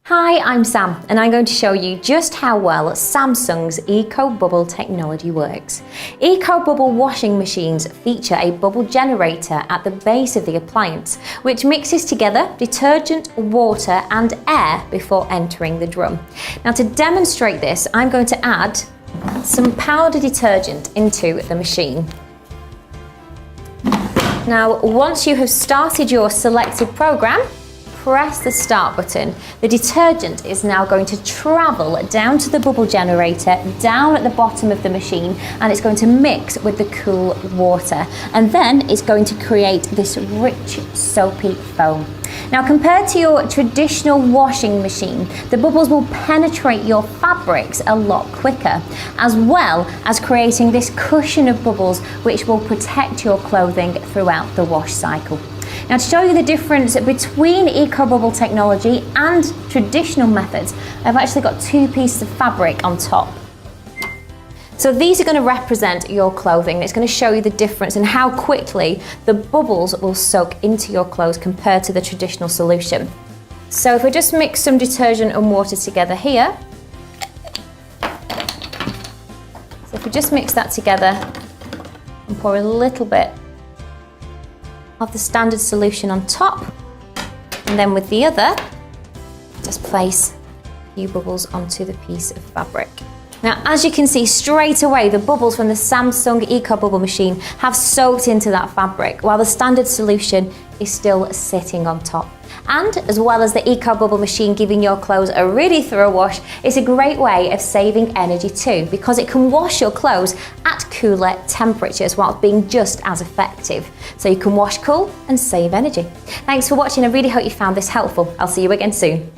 Hi, I'm Sam and I'm going to show you just how well Samsung's Ecobubble technology works. Ecobubble washing machines feature a bubble generator at the base of the appliance, which mixes together detergent, water and air before entering the drum. Now to demonstrate this, I'm going to add some powder detergent into the machine. Now once you have started your selected program, press the start button. The detergent is now going to travel down to the bubble generator, down at the bottom of the machine, and it's going to mix with the cool water. And then it's going to create this rich, soapy foam. Now, compared to your traditional washing machine, the bubbles will penetrate your fabrics a lot quicker, as well as creating this cushion of bubbles which will protect your clothing throughout the wash cycle. Now, to show you the difference between Ecobubble technology and traditional methods, I've actually got two pieces of fabric on top. So these are going to represent your clothing. It's going to show you the difference in how quickly the bubbles will soak into your clothes compared to the traditional solution. So if we just mix some detergent and water together here. So if we just mix that together and pour a little bit of the standard solution on top, and then with the other, just place a few bubbles onto the piece of fabric. Now, as you can see straight away, the bubbles from the Samsung Ecobubble machine have soaked into that fabric, while the standard solution is still sitting on top. And as well as the Ecobubble machine giving your clothes a really thorough wash, it's a great way of saving energy too, because it can wash your clothes at cooler temperatures while being just as effective. So you can wash cool and save energy. Thanks for watching. I really hope you found this helpful. I'll see you again soon.